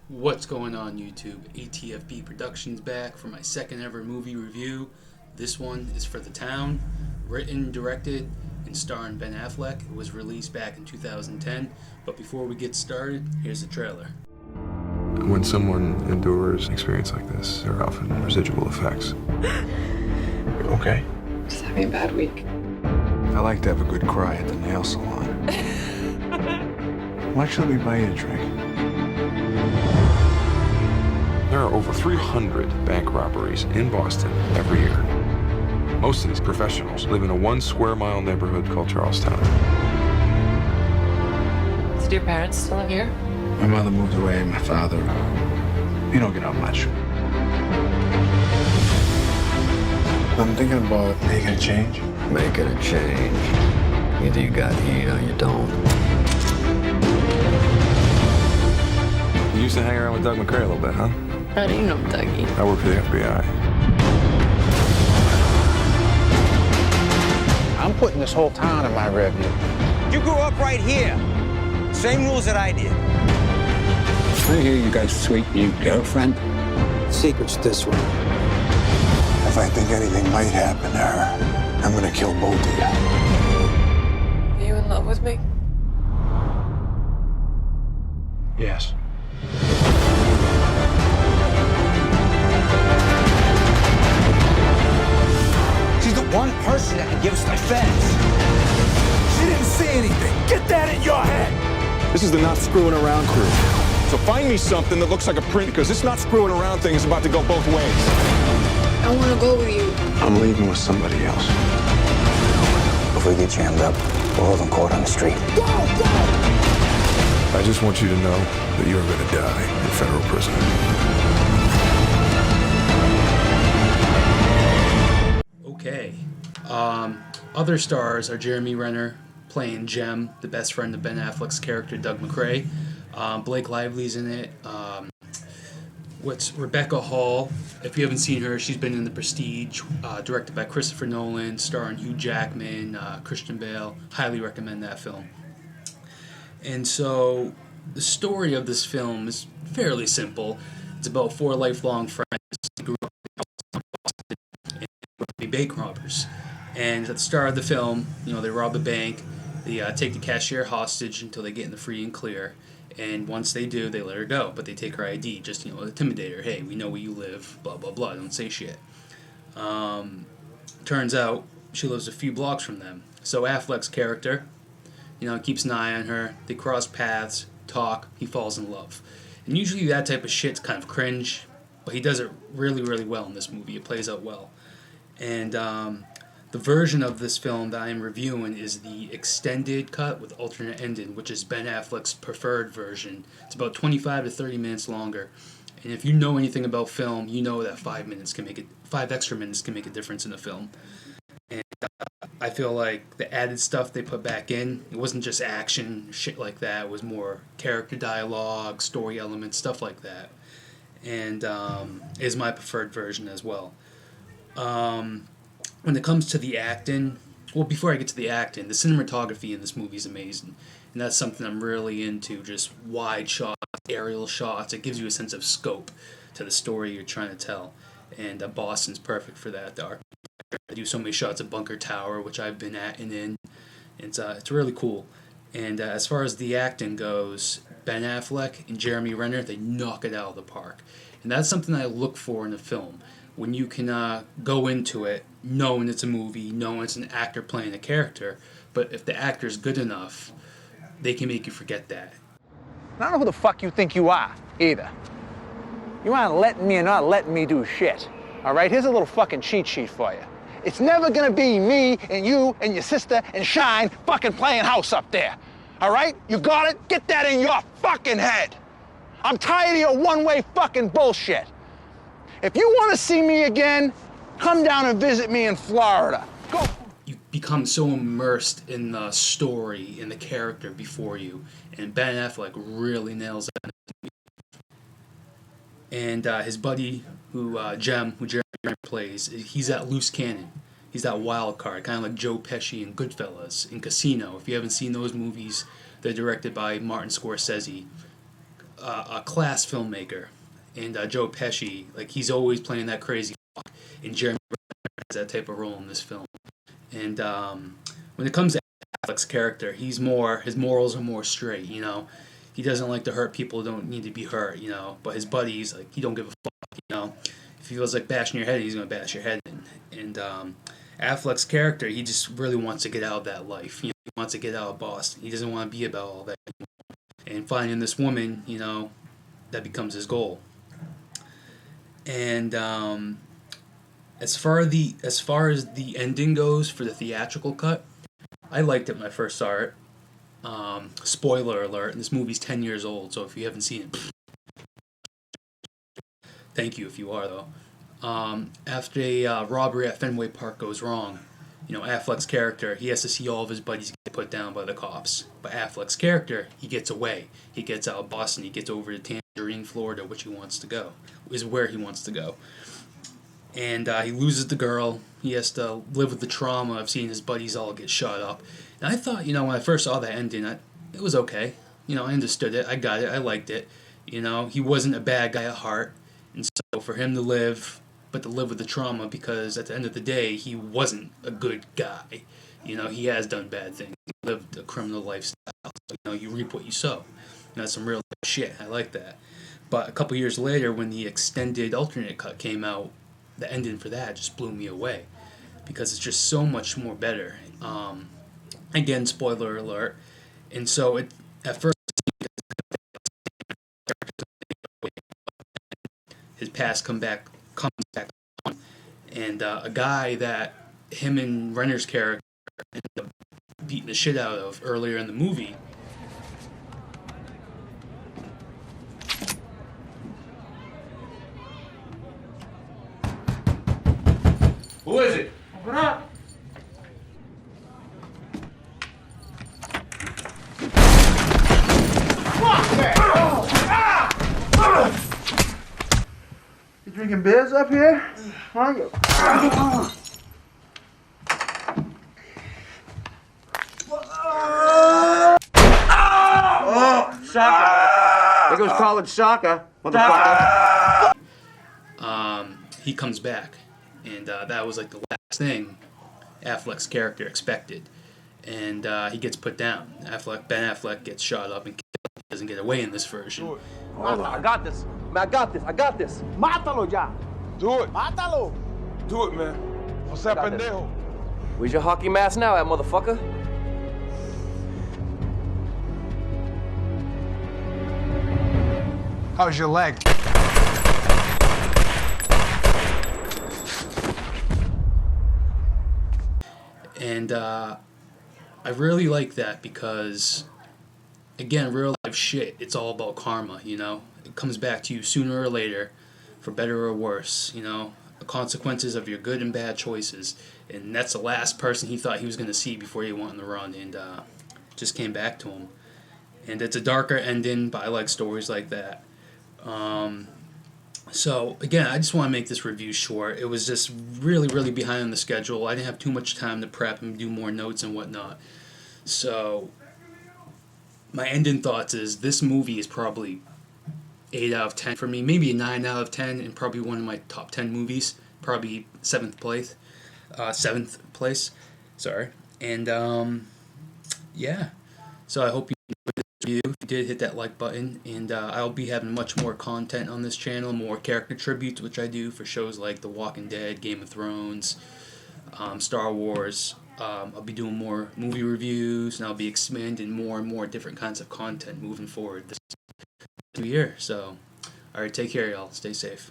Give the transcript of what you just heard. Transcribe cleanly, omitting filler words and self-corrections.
What's going on, YouTube? ATFB Productions back for my second ever movie review. This one is For the Town, written, directed, and starring Ben Affleck. It was released back in 2010, but before we get started, here's the trailer. When someone endures an experience like this, there are often residual effects. You okay? Just having a bad week. I like to have a good cry at the nail salon. Why should we buy you a drink? There are over 300 bank robberies in Boston every year. Most of these professionals live in a 1 square mile neighborhood called Charlestown. So do your parents still live here? My mother moved away, my father, you don't get out much. I'm thinking about making a change. Making a change. Either you got heat or you don't. You used to hang around with Doug McCrae a little bit, huh? How do you know Dougie? I work for the FBI. I'm putting this whole town in my rearview. You grew up right here. Same rules that I did. I hear you got a sweet new girlfriend. Secret's this one. If I think anything might happen to her, I'm gonna kill both of you. Are you in love with me? Yes. She's the one person that can give us the feds. She didn't say anything. Get that in your head. This is the not screwing around crew. So find me something that looks like a print, because this not screwing around thing is about to go both ways. I want to go with you. I'm leaving with somebody else. If we get jammed up, we'll hold them court on the street. I just want you to know that you're going to die in federal prison. Okay. Other stars are Jeremy Renner playing Jem, the best friend of Ben Affleck's character, Doug McCrae. Blake Lively's in it. Rebecca Hall? If you haven't seen her, she's been in The Prestige, directed by Christopher Nolan, starring Hugh Jackman, Christian Bale. Highly recommend that film. And so, the story of this film is fairly simple. It's about 4 lifelong friends who grew up in Boston and grew up to be bank robbers. And at the start of the film, they rob a bank, they take the cashier hostage until they get in the free and clear. And once they do, they let her go. But they take her ID, just, intimidate her. Hey, we know where you live, blah, blah, blah. Don't say shit. Turns out, she lives a few blocks from them. So Affleck's character, keeps an eye on her. They cross paths, talk, he falls in love. And usually that type of shit's kind of cringe, but he does it really, really well in this movie. It plays out well. And the version of this film that I'm reviewing is the extended cut with alternate ending, which is Ben Affleck's preferred version. It's about 25 to 30 minutes longer. And if you know anything about film, you know that 5 extra minutes can make a difference in a film. And I feel like the added stuff they put back in, it wasn't just action, shit like that. It was more character dialogue, story elements, stuff like that. And is my preferred version as well. When it comes to the acting, well, before I get to the acting, the cinematography in this movie is amazing. And that's something I'm really into, just wide shots, aerial shots. It gives you a sense of scope to the story you're trying to tell. And Boston's perfect for that. I do so many shots of Bunker Tower, which I've been at and in. It's really cool. And as far as the acting goes, Ben Affleck and Jeremy Renner, they knock it out of the park. And that's something I look for in a film. When you can go into it knowing it's a movie, knowing it's an actor playing a character, but if the actor's good enough, they can make you forget that. I don't know who the fuck you think you are, either. You aren't letting me or not letting me do shit. All right, here's a little fucking cheat sheet for you. It's never gonna be me and you and your sister and Shine fucking playing house up there. All right? You got it? Get that in your fucking head. I'm tired of your one-way fucking bullshit. If you want to see me again, come down and visit me in Florida. Go. You become so immersed in the story, in the character before you, and Ben Affleck really nails that. And his buddy, who Jeremy plays, he's that loose cannon. He's that wild card, kind of like Joe Pesci in Goodfellas, in Casino. If you haven't seen those movies, they're directed by Martin Scorsese. a class filmmaker, and Joe Pesci, like he's always playing that crazy fuck, and Jeremy Renner has that type of role in this film. And when it comes to Affleck's character, his morals are more straight. You know, he doesn't like to hurt people who don't need to be hurt. You know, but his buddies, like, he don't give a fuck. You know, if he feels like bashing your head, he's gonna bash your head in. And Affleck's character, he just really wants to get out of that life. You know, he wants to get out of Boston. He doesn't want to be about all that anymore. And finding this woman, you know, that becomes his goal. And as far as the ending goes for the theatrical cut, I liked it when I first saw it. Spoiler alert: this movie's 10 years old, so if you haven't seen it, thank you if you are though. After a robbery at Fenway Park goes wrong, you know, Affleck's character, he has to see all of his buddies get put down by the cops. But Affleck's character, he gets away. He gets out of Boston. He gets over to Tangerine, Florida, which he wants to go, is where he wants to go. And he loses the girl. He has to live with the trauma of seeing his buddies all get shot up. And I thought, you know, when I first saw that ending, it was okay. You know, I understood it. I got it. I liked it. You know, he wasn't a bad guy at heart. And so for him to live, but to live with the trauma, because at the end of the day, he wasn't a good guy. You know, he has done bad things. He lived a criminal lifestyle. So, you know, you reap what you sow. And that's some real shit. I like that. But a couple years later, when the extended alternate cut came out, the ending for that just blew me away, because it's just so much more better. Again, spoiler alert. And so at first, his past comes back on, and a guy that him and Renner's character ended up beating the shit out of earlier in the movie. Who is it? Open up. You drinking beers up here? Huh? Soccer. There goes college soccer, motherfucker. He comes back, and that was like the last thing Affleck's character expected. And he gets put down. Ben Affleck gets shot up and killed. Doesn't get away in this version. I got this. Man, I got this. Mátalo ya. Do it. Mátalo. Do it, man. What's that, pendejo? Where's your hockey mask now, that motherfucker? How's your leg? And I really like that because, again, real life shit, it's all about karma, you know? It comes back to you sooner or later, for better or worse, you know? The consequences of your good and bad choices. And that's the last person he thought he was going to see before he went on the run, and just came back to him. And it's a darker ending, but I like stories like that. So, again, I just want to make this review short. It was just really, really behind on the schedule. I didn't have too much time to prep and do more notes and whatnot. So, my ending thoughts is this movie is probably 8 out of 10 for me. Maybe a 9 out of 10, and probably one of my top 10 movies. Probably 7th place. 7th place. Sorry. And, yeah. So, I hope you enjoyed this review. If you did, hit that like button, and I'll be having much more content on this channel, more character tributes, which I do for shows like The Walking Dead, Game of Thrones, Star Wars. I'll be doing more movie reviews, and I'll be expanding more and more different kinds of content moving forward this year. So, alright, take care, y'all. Stay safe.